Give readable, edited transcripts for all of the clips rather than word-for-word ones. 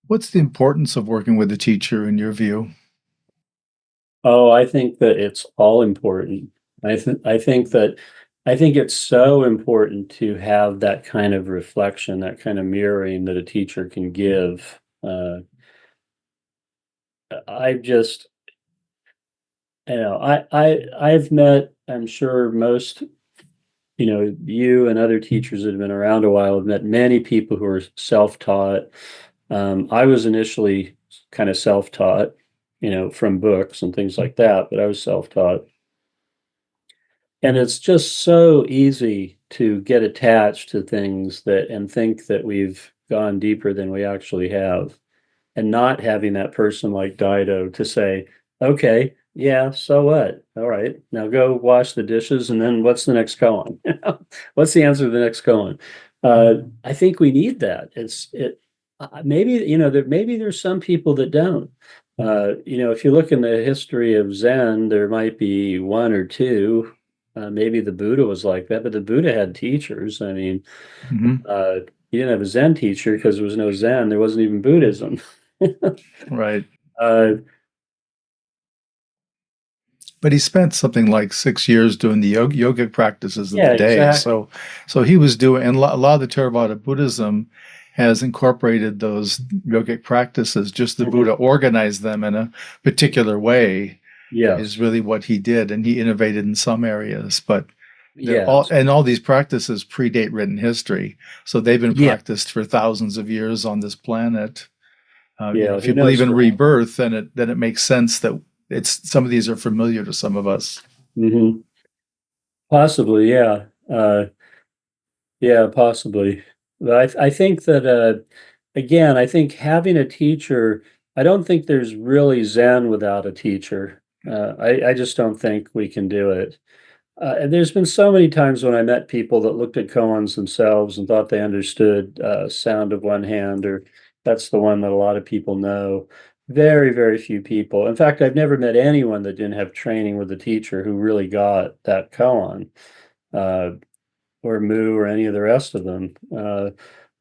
What's the importance of working with a teacher in your view? Oh, I think that it's all important. I think it's so important to have that kind of reflection, that kind of mirroring that a teacher can give. I've just, I've met, I'm sure most, you and other teachers that have been around a while have met many people who are self-taught. I was initially kind of self-taught, from books and things like that, but I was self-taught. And it's just so easy to get attached to things that and think that we've gone deeper than we actually have, and not having that person like Dido to say, okay, yeah, so what? All right, now go wash the dishes, and then what's the next koan? What's the answer to the next koan? I think we need that. Maybe maybe there's some people that don't. If you look in the history of Zen, there might be one or two. Maybe the Buddha was like that, but the Buddha had teachers. I mean, Hmm. he didn't have a Zen teacher because there was no Zen. There wasn't even Buddhism. Right. uh, But he spent something like 6 years doing the yogic practices of the yeah, day. exactly. So he was doing, and a lot of the Theravada Buddhism has incorporated those yogic practices. Just the Mhm. Buddha organized them in a particular way is Yes. really what he did, and he innovated in some areas. But Yes. all these practices predate written history, so they've been Yeah. practiced for thousands of years on this planet. Yeah. If Who you believe knows? in rebirth, then it makes sense that it's some of these are familiar to some of us. Hmm. Possibly. Yeah. Yeah. Possibly. But I think that, again, I think having a teacher, I don't think there's really Zen without a teacher. I just don't think we can do it. And there's been so many times when I met people that looked at koans themselves and thought they understood sound of one hand, or that's the one that a lot of people know. Very, very few people. In fact, I've never met anyone that didn't have training with a teacher who really got that koan, uh, or Mu or any of the rest of them.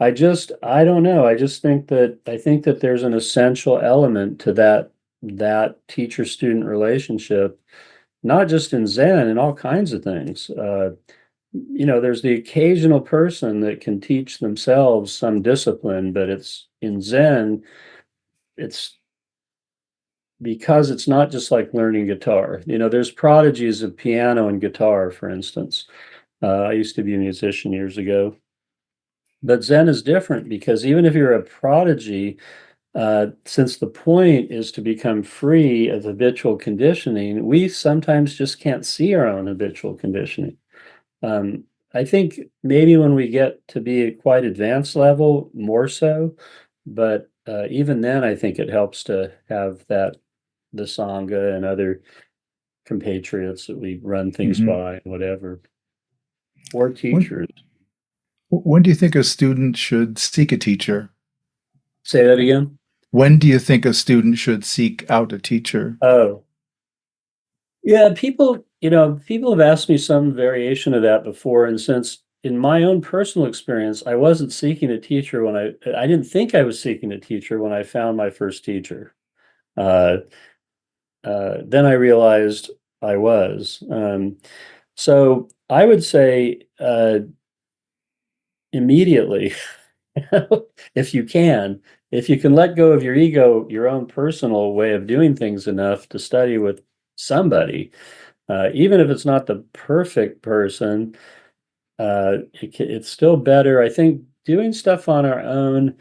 I don't know. I think that there's an essential element to that teacher-student relationship, not just in Zen, in all kinds of things. There's the occasional person that can teach themselves some discipline, but it's in Zen, it's because it's not just like learning guitar. There's prodigies of piano and guitar, for instance. I used to be a musician years ago, but Zen is different because even if you're a prodigy, since the point is to become free of habitual conditioning, we sometimes just can't see our own habitual conditioning. Um, I think maybe when we get to be at quite advanced level, more so, but even then, I think it helps to have the Sangha and other compatriots that we run things Hmm. by, whatever, or When teachers. when do you think a student should seek a teacher? Say that again. When do you think a student should seek out a teacher? Oh, yeah, people have asked me some variation of that before, and since in my own personal experience, I wasn't seeking a teacher when I didn't think I was seeking a teacher when I found my first teacher. Uh, then I realized I was. So I would say immediately, if you can, if you can let go of your ego, your own personal way of doing things enough to study with somebody, even if it's not the perfect person, it's still better. I think doing stuff on our own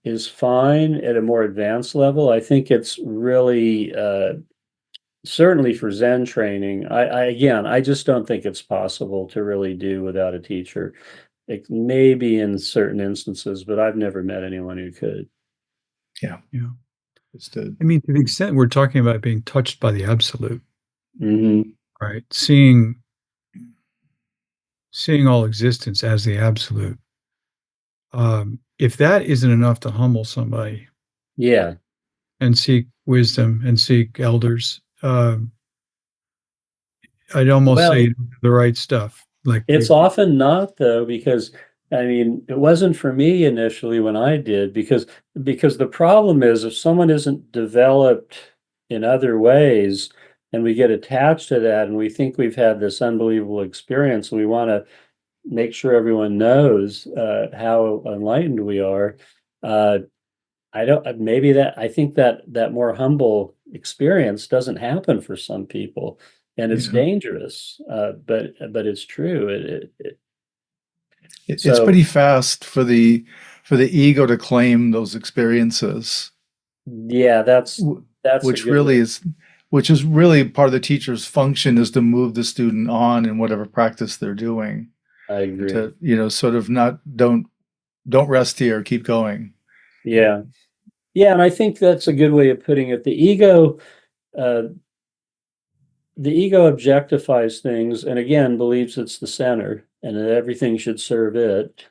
is fine at a more advanced level. I think it's really, certainly for Zen training. Again, I just don't think it's possible to really do without a teacher. It may be in certain instances, but I've never met anyone who could. Yeah, Yeah. it's the I mean, to the extent we're talking about being touched by the absolute, Hmm. right? Seeing all existence as the absolute. If that isn't enough to humble somebody Yeah. and seek wisdom and seek elders, I'd almost say Well, the right stuff. Like, it's often not though, because I mean, it wasn't for me initially when I did, because the problem is if someone isn't developed in other ways and we get attached to that and we think we've had this unbelievable experience and we want to make sure everyone knows how enlightened we are. I don't, maybe that, I think that more humble experience doesn't happen for some people, and it's Yeah. dangerous. But it's true. It's So pretty fast for the ego to claim those experiences, yeah, that's a which good way. really is, which is really part of the teacher's function, is to move the student on in whatever practice they're doing. I agree. To, sort of not, don't rest here, keep going. Yeah. Yeah, and I think that's a good way of putting it. Uh, the ego objectifies things and again believes it's the center and that everything should serve it,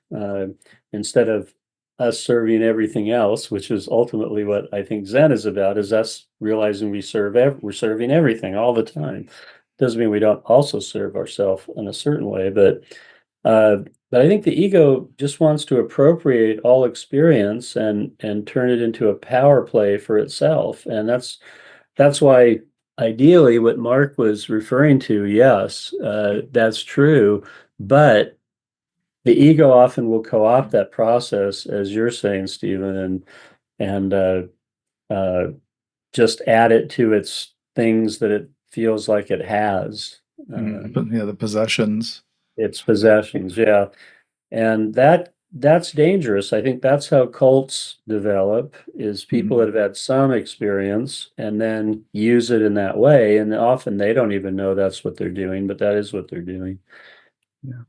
instead of us serving everything else, which is ultimately what I think Zen is about, is us realizing we're serving everything all the time. Doesn't mean we don't also serve ourselves in a certain way, uh, but I think the ego just wants to appropriate all experience and turn it into a power play for itself. And that's why ideally what Mark was referring to, yes, that's true. But the ego often will co-opt that process, as you're saying, Stephen, and just add it to its things that it feels like it has, But the possessions. its possessions. Yeah. And that's dangerous. I think that's how cults develop, is people that have had some experience and then use it in that way. And often they don't even know that's what they're doing, but that is what they're doing. Yeah.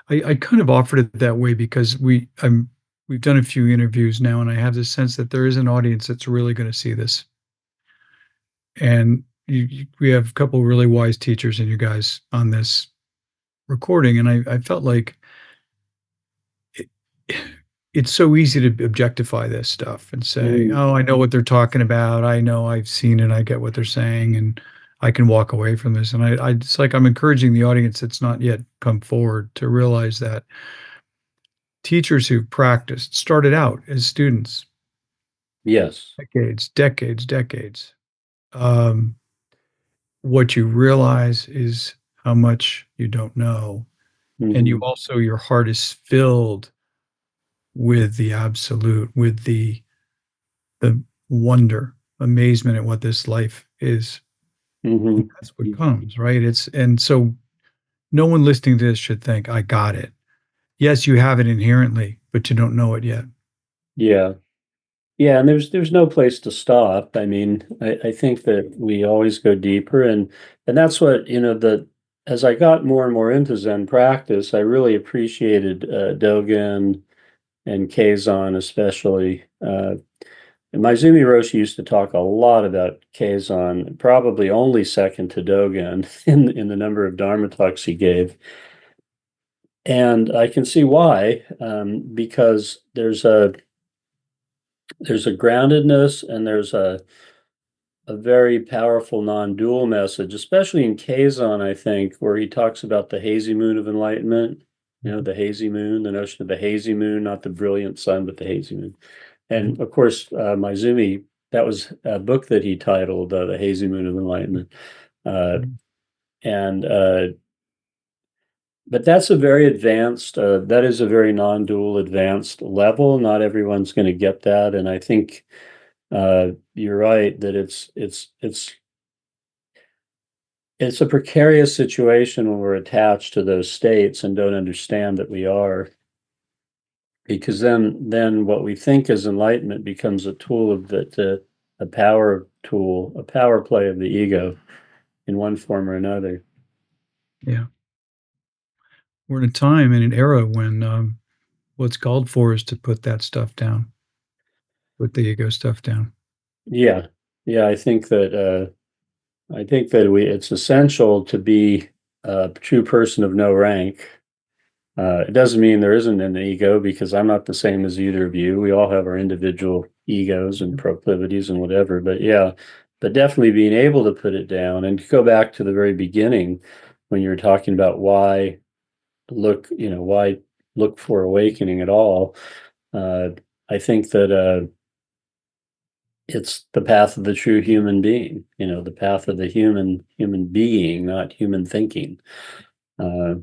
I kind of offered it that way because we've done a few interviews now, and I have this sense that there is an audience that's really going to see this. And we have a couple of really wise teachers and you guys on this recording, and I felt like it, it's so easy to objectify this stuff and say, Mm, "Oh, I know what they're talking about. I know, I've seen it. I get what they're saying, and I can walk away from this." And it's like I'm encouraging the audience that's not yet come forward to realize that teachers who've practiced started out as students, yes. decades. Um, what you realize is how much you don't know, and you Mhm. also your heart is filled with the absolute, with the wonder, amazement at what this life is. And Mhm. that's what comes, right? And so no one listening to this should think, I got it. Yes, you have it inherently, but you don't know it yet. Yeah. Yeah, and there's no place to stop. I mean, I think that we always go deeper, and that's what, as I got more and more into Zen practice, I really appreciated Dogen and Kazon especially. And Maizumi Roshi used to talk a lot about Kazon, probably only second to Dogen in the number of Dharma talks he gave. And I can see why, because there's a groundedness and there's a very powerful non-dual message, especially in Kazon, I think, where he talks about the hazy moon of enlightenment, the hazy moon, the notion of the hazy moon, not the brilliant sun, but the hazy moon. And of course, Maizumi, that was a book that he titled The Hazy Moon of Enlightenment. Uh, and But that's a very advanced, that is a very non-dual advanced level. Not everyone's going to get that. And I think you're right that it's a precarious situation when we're attached to those states and don't understand that we are, because then what we think is enlightenment becomes a tool of a power tool, a power play of the ego in one form or another. Yeah. We're in a time and an era when what's called for is to put that stuff down, put the ego stuff down. Yeah, yeah, I think that it's essential to be a true person of no rank. It doesn't mean there isn't an ego, because I'm not the same as either of you. We all have our individual egos and proclivities and whatever. But yeah, but definitely being able to put it down and to go back to the very beginning when you were talking about why look for awakening at all. I think that it's the path of the true human being, the path of the human being, not human thinking. Yeah.